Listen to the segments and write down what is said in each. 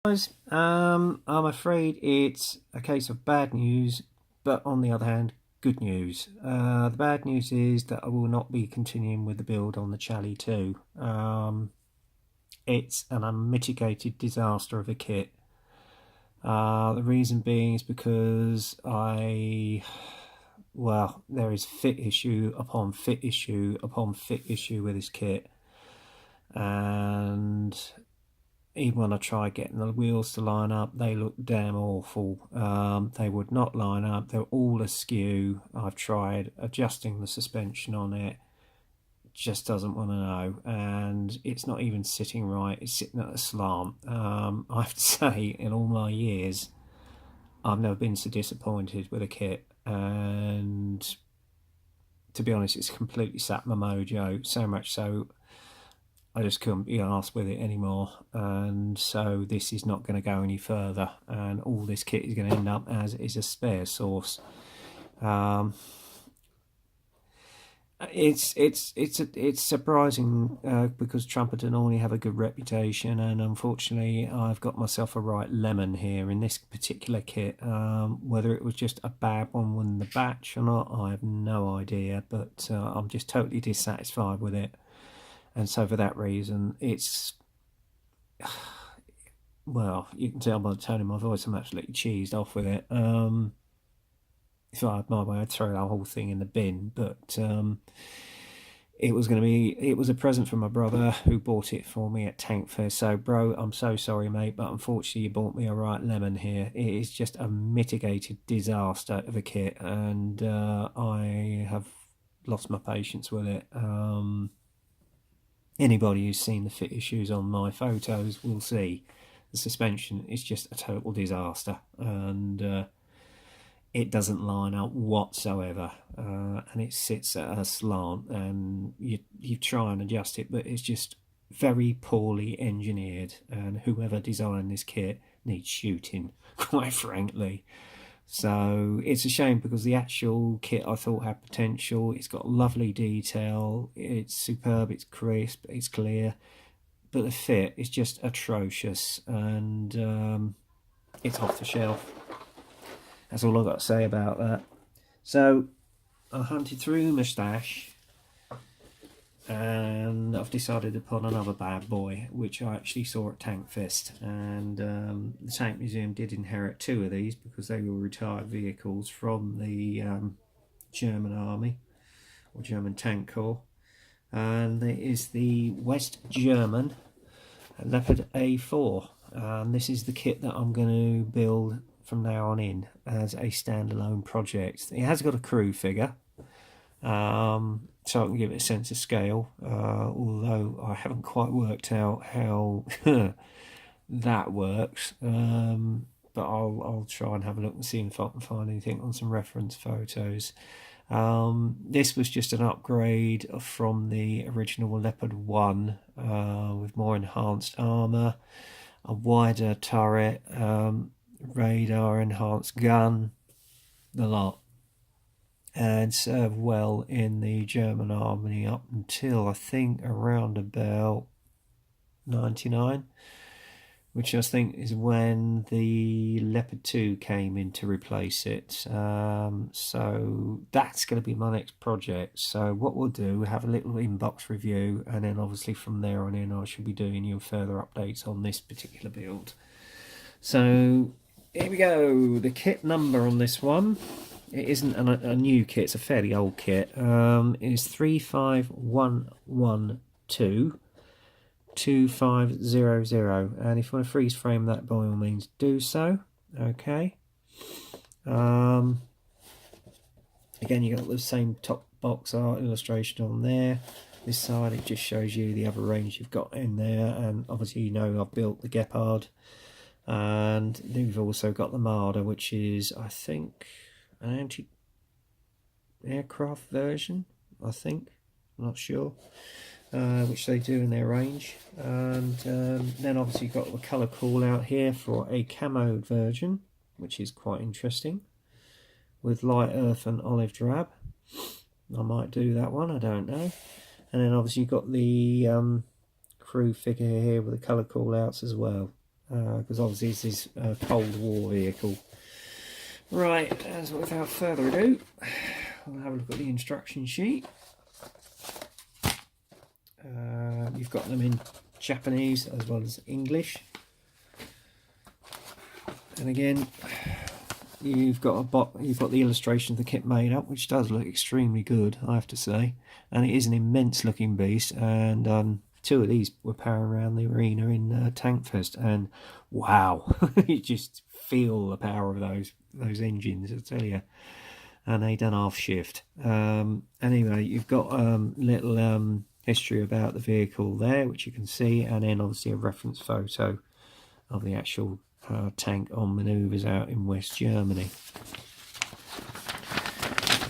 Guys, I'm afraid it's a case of bad news, but on the other hand, good news. The bad news is that I will not be continuing with the build on the Chally 2. It's an unmitigated disaster of a kit. The reason being is because there is fit issue upon fit issue upon fit issue with this kit, and even when I tried getting the wheels to line up, they look damn awful. They would not line up. They're all askew. I've tried adjusting the suspension on it. Just doesn't want to know. And it's not even sitting right. It's sitting at a slant. I have to say, in all my years, I've never been so disappointed with a kit. And to be honest, it's completely sapped my mojo. So much so, I just couldn't be arsed with it anymore, and so this is not going to go any further, and all this kit is going to end up as is a spare source. It's surprising because Trumpeter normally have a good reputation, and unfortunately I've got myself a right lemon here in this particular kit. Whether it was just a bad one in the batch or not, I have no idea, but I'm just totally dissatisfied with it. And so for that reason, it's, well, you can tell by the tone of my voice, I'm absolutely cheesed off with it. If I had my way, I'd throw the whole thing in the bin, but it was a present from my brother who bought it for me at Tankfest. So, bro, I'm so sorry, mate, but unfortunately you bought me a right lemon here. It is just a mitigated disaster of a kit, and I have lost my patience with it. Anybody who's seen the fit issues on my photos will see the suspension is just a total disaster, and it doesn't line up whatsoever, and it sits at a slant, and you try and adjust it, but it's just very poorly engineered, and whoever designed this kit needs shooting, quite frankly. So it's a shame because the actual kit I thought had potential. It's got lovely detail, it's superb, it's crisp, it's clear, but the fit is just atrocious, and it's off the shelf. That's all I've got to say about that. So I hunted through my stash, and I've decided upon another bad boy, which I actually saw at Tankfest, and the Tank Museum did inherit two of these because they were retired vehicles from the German Army or German Tank Corps, and it is the West German Leopard A4, and this is the kit that I'm going to build from now on in as a standalone project. It has got a crew figure, so I can give it a sense of scale, although I haven't quite worked out how that works, but I'll try and have a look and see if I can find anything on some reference photos. This was just an upgrade from the original Leopard 1, with more enhanced armour, a wider turret, radar enhanced gun, the lot, and served well in the German army up until I think around about 99, which I think is when the Leopard 2 came in to replace it. So that's going to be my next project. So what we'll do, we'll have a little inbox review, and then obviously from there on in I should be doing you further updates on this particular build. So here we go, the kit number on this one. It isn't a new kit, it's a fairly old kit. It is 35112 2500, and if you want to freeze frame that, by all means do so. Okay. Again, you got the same top box art illustration on there. This side it just shows you the other range you've got in there, and obviously you know I've built the Gepard, and then we've also got the Marder, which is I think an anti-aircraft version, I think, I'm not sure, which they do in their range. And then obviously you've got the colour call out here for a camoed version, which is quite interesting, with light earth and olive drab. I might do that one, I don't know. And then obviously you've got the crew figure here with the colour call outs as well. because obviously this is a Cold War vehicle. Right, as without further ado, we'll have a look at the instruction sheet. You've got them in Japanese as well as English, and again you've got the illustration of the kit made up, which does look extremely good, I have to say, and it is an immense looking beast. And two of these were powering around the arena in Tankfest, and wow, you just feel the power of those engines, I tell you. And they done half shift. Anyway, you've got little history about the vehicle there, which you can see, and then obviously a reference photo of the actual tank on manoeuvres out in West Germany.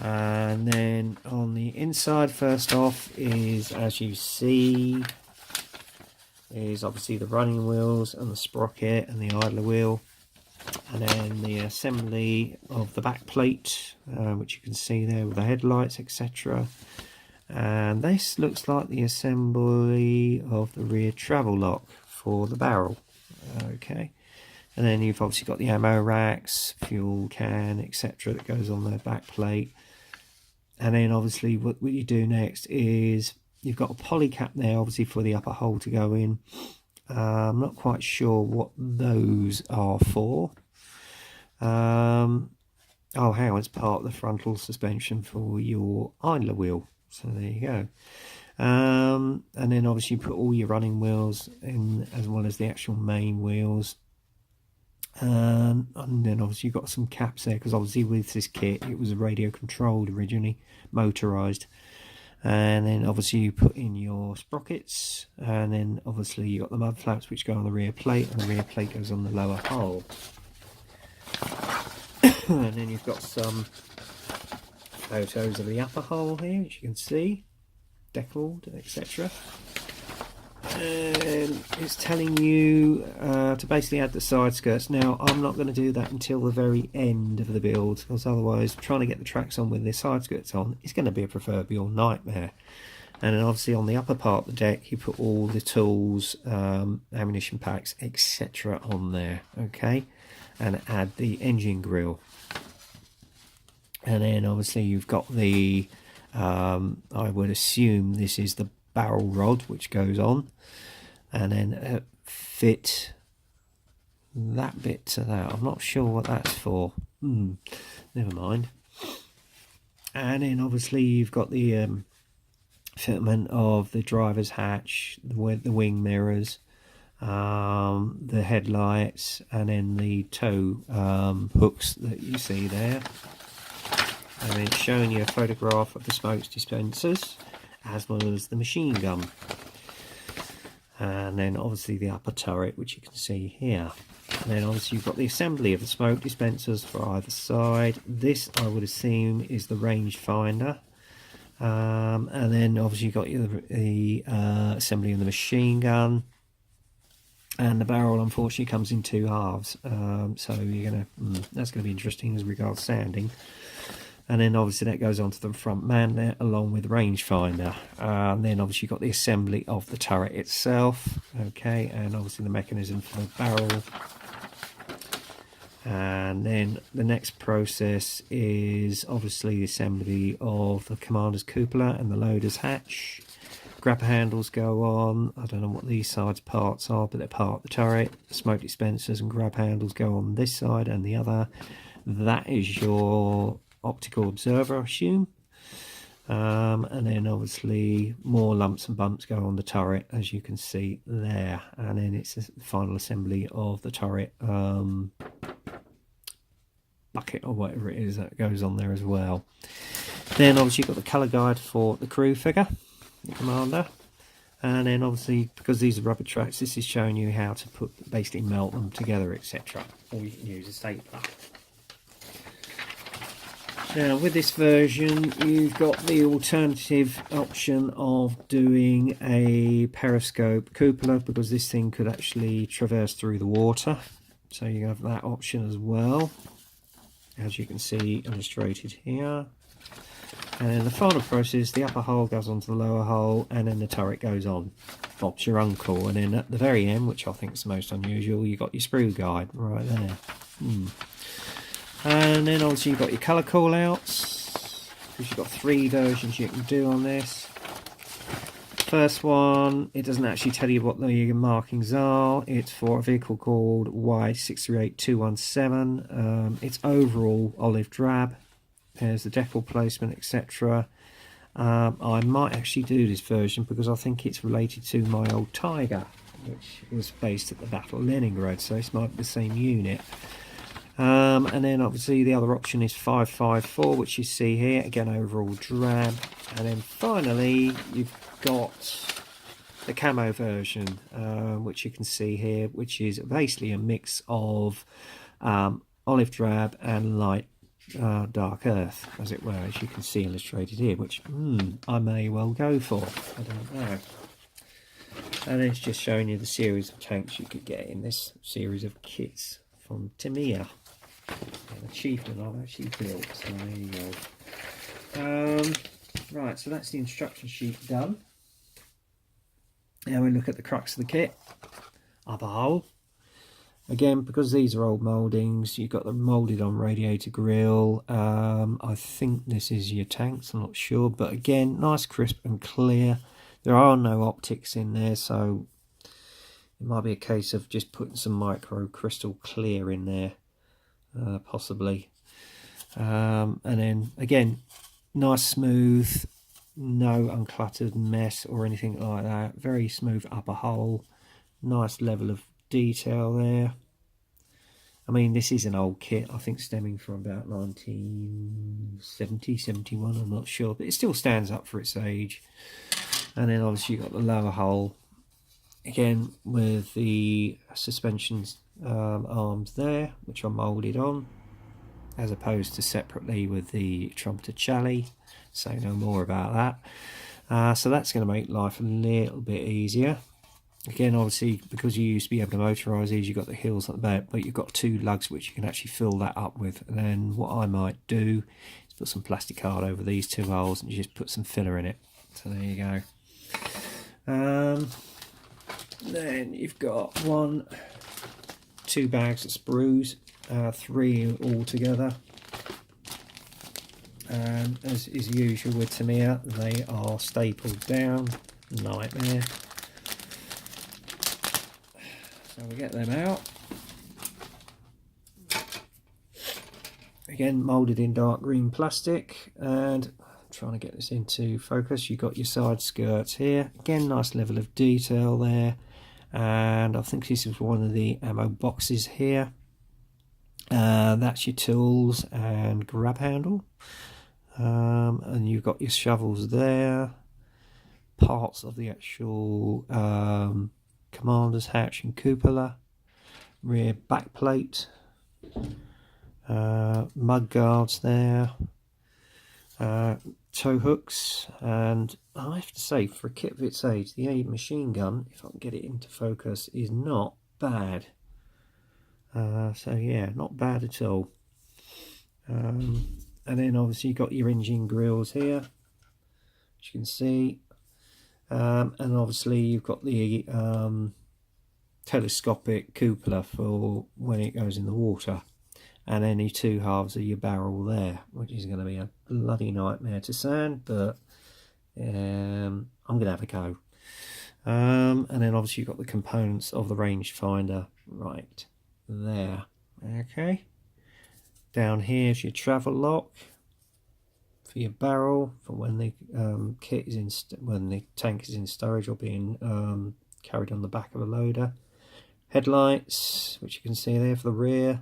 And then on the inside, first off, is, as you see, is obviously the running wheels and the sprocket and the idler wheel, and then the assembly of the back plate, which you can see there with the headlights, etc. And this looks like the assembly of the rear travel lock for the barrel. Okay, and then you've obviously got the ammo racks, fuel can, etc. that goes on the back plate. And then obviously what you do next is you've got a poly cap there, obviously for the upper hole to go in. I'm not quite sure what those are for. Oh, hang on, it's part of the frontal suspension for your idler wheel. So there you go. And then obviously you put all your running wheels in, as well as the actual main wheels. And then obviously you've got some caps there, because obviously with this kit it was radio controlled originally, motorized. And then obviously you put in your sprockets, and then obviously you got the mud flaps which go on the rear plate, and the rear plate goes on the lower hull. And then you've got some photos of the upper hull here, which you can see, deckled, etc. And it's telling you to basically add the side skirts. Now I'm not going to do that until the very end of the build, because otherwise trying to get the tracks on with the side skirts on is going to be a proverbial nightmare. And then obviously on the upper part of the deck you put all the tools, ammunition packs, etc. on there, okay, and add the engine grille. And then obviously you've got the I would assume this is the barrel rod which goes on, and then fit that bit to that. I'm not sure what that's for. Never mind. And then obviously you've got the fitment of the driver's hatch, the wing mirrors, the headlights, and then the tow hooks that you see there. And it's showing you a photograph of the smoke dispensers as well as the machine gun. And then obviously the upper turret, which you can see here. And then obviously you've got the assembly of the smoke dispensers for either side. This, I would assume, is the range finder. And then obviously you've got the assembly of the machine gun. And the barrel unfortunately comes in two halves. So you're that's gonna be interesting as regards sounding. And then obviously that goes onto the front man there, along with the rangefinder. And then obviously you've got the assembly of the turret itself, okay, and obviously the mechanism for the barrel. And then the next process is obviously the assembly of the commander's cupola and the loader's hatch. Grab handles go on. I don't know what these sides parts are, but they're part of the turret. The smoke dispensers and grab handles go on this side and the other. That is your optical observer, I assume. And then obviously more lumps and bumps go on the turret, as you can see there. And then it's the final assembly of the turret bucket or whatever it is that goes on there as well. Then obviously you've got the colour guide for the crew figure, the commander. And then obviously, because these are rubber tracks, this is showing you how to basically melt them together, etc. Or you can use a stapler. Now with this version you've got the alternative option of doing a periscope cupola, because this thing could actually traverse through the water, so you have that option as well, as you can see illustrated here. And then the final process, the upper hole goes onto the lower hole, and then the turret goes on. Bob's your uncle. And then at the very end, which I think is the most unusual, you got your sprue guide right there. And then obviously you've got your colour call-outs, because you've got 3 versions you can do on this. First one, it doesn't actually tell you what the markings are. It's for a vehicle called Y638217. It's overall olive drab. There's the decal placement, etc. I might actually do this version because I think it's related to my old Tiger, which was based at the Battle of Leningrad, so this might be the same unit. And then obviously the other option is 554, which you see here, again overall drab. And then finally you've got the camo version, which you can see here, which is basically a mix of olive drab and light dark earth, as it were, as you can see illustrated here, which I may well go for. I don't know. And it's just showing you the series of tanks you could get in this series of kits from Tamiya. An achievement I've actually built, so there you go. Right, so that's the instruction sheet done. Now we look at the crux of the kit. Upper hole. Again, because these are old mouldings, you've got them moulded on radiator grille. I think this is your tanks, I'm not sure. But again, nice, crisp and clear. There are no optics in there, so it might be a case of just putting some micro crystal clear in there, possibly. And then, again, nice, smooth, no uncluttered mess or anything like that. Very smooth upper hole. Nice level of detail there. I mean, this is an old kit, I think stemming from about 1970, 71, I'm not sure, but it still stands up for its age. And then obviously you've got the lower hole, again with the suspensions arms there, which are moulded on, as opposed to separately with the trumpeter chally. Say no more about that. So that's going to make life a little bit easier. Again, obviously, because you used to be able to motorise these, you've got the heels at the back, but you've got 2 lugs which you can actually fill that up with. And then what I might do is put some plastic card over these 2 holes and just put some filler in it. So there you go. Then you've got 2 bags of sprues, 3 altogether. And as is usual with Tamiya, they are stapled down. Nightmare. So we get them out. Again, moulded in dark green plastic, and I'm trying to get this into focus. You've got your side skirts here. Again, nice level of detail there. And I think this is one of the ammo boxes here. That's your tools and grab handle. And you've got your shovels there. Parts of the actual commander's hatch and cupola, rear back plate, mud guards there, tow hooks, and I have to say, for a kit of its age, the A machine gun, if I can get it into focus, is not bad. So yeah, not bad at all. And then obviously you've got your engine grills here, as you can see. And obviously you've got the telescopic cupola for when it goes in the water, and any 2 halves of your barrel there, which is going to be a bloody nightmare to sand, but I'm going to have a go. And then obviously you've got the components of the rangefinder right there. Okay, down here is your travel lock for your barrel, for when the kit is in when the tank is in storage or being carried on the back of a loader. Headlights, which you can see there for the rear.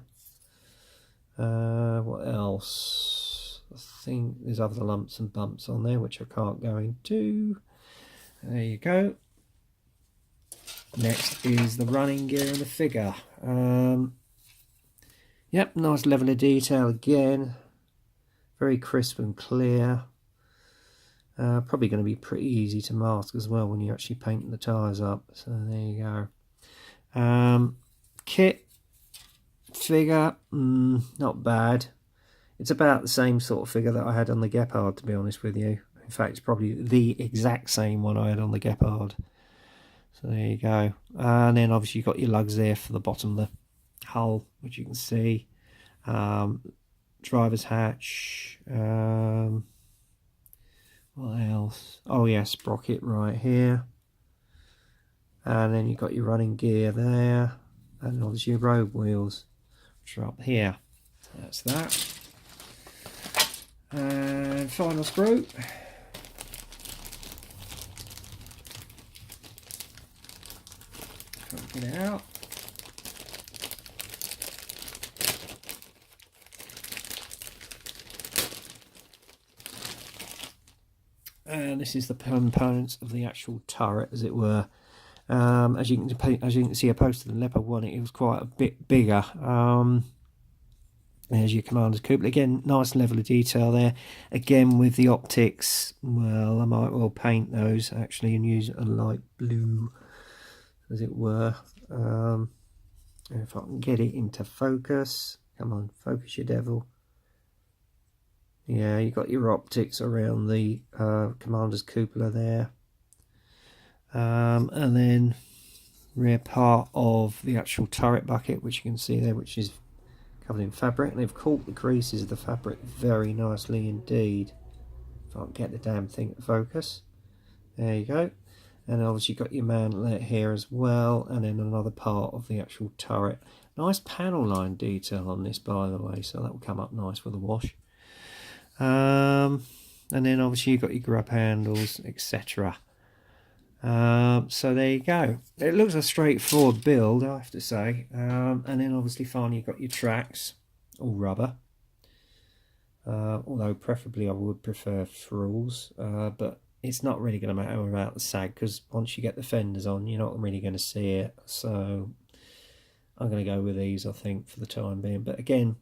What else? I think there's other lumps and bumps on there which I can't go into. There you go. Next is the running gear and the figure. Yep, nice level of detail again. Very crisp and clear. Probably going to be pretty easy to mask as well when you're actually painting the tyres up. So there you go. Kit, figure, not bad. It's about the same sort of figure that I had on the Gepard, to be honest with you. In fact, it's probably the exact same one I had on the Gepard. So there you go. And then obviously you've got your lugs there for the bottom of the hull, which you can see. Driver's hatch. What else? Oh yeah, sprocket right here. And then you've got your running gear there. And obviously your road wheels, which are up here. So that's that. And final screw. Can't get it out. And this is the components of the actual turret, as it were. As you can see, opposed to the Leopard 1, it was quite a bit bigger. There's your commander's cupola. Again, nice level of detail there. Again, with the optics, well, I might well paint those actually and use a light blue, as it were. If I can get it into focus. Come on, focus, you devil. Yeah, you got your optics around the commander's cupola there. And then rear part of the actual turret bucket, which you can see there, which is covered in fabric. And they've caught the creases of the fabric very nicely indeed. If I can get the damn thing to focus. There you go. And obviously you've got your manlet here as well, and then another part of the actual turret. Nice panel line detail on this, by the way, so that will come up nice with a wash. And then obviously you've got your grub handles, etc. So there you go. It looks a straightforward build, I have to say. And then obviously finally you've got your tracks, all rubber. Although preferably I would prefer thrills, but it's not really going to matter about the sag, because once you get the fenders on, you're not really going to see it. So I'm going to go with these, I think, for the time being. But again,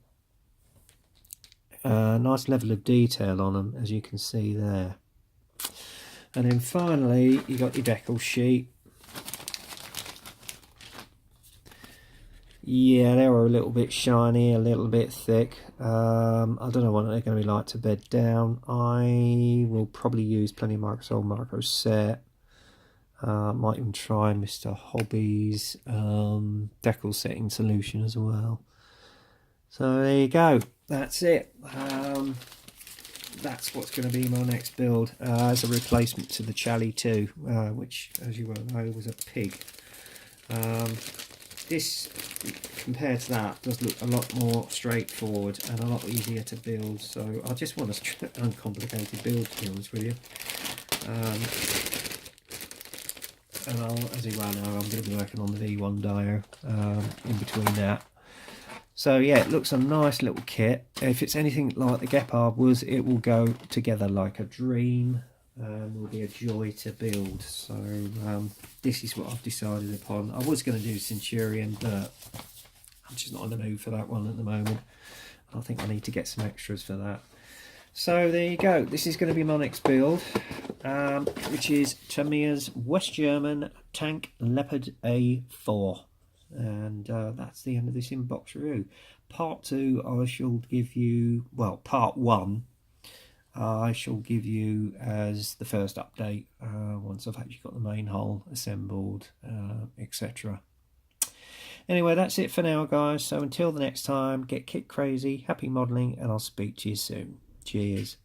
nice level of detail on them, as you can see there. And then finally, you got your decal sheet. Yeah, they were a little bit shiny, a little bit thick. I don't know what they're going to be like to bed down. I will probably use plenty of Microsol Micro Set. Might even try Mr. Hobby's decal setting solution as well. So there you go. That's it. That's what's going to be my next build as a replacement to the Chally 2, which, as you well know, was a pig. This, compared to that, does look a lot more straightforward and a lot easier to build. So I just want an uncomplicated build, to be honest with you. And as you well know, I'm going to be working on the V1 Dio in between that. So yeah, it looks a nice little kit. If it's anything like the Gepard was, it will go together like a dream. Will be a joy to build. So this is what I've decided upon. I was going to do Centurion, but I'm just not in the mood for that one at the moment. I think I need to get some extras for that. So there you go. This is going to be my next build, which is Tamiya's West German Tank Leopard A4. And that's the end of this inbox review. Part 2 I shall give you, well, part 1 I shall give you as the first update once I've actually got the main hull assembled, etc. Anyway, that's it for now, guys. So until the next time, get kit crazy, happy modelling, and I'll speak to you soon. Cheers.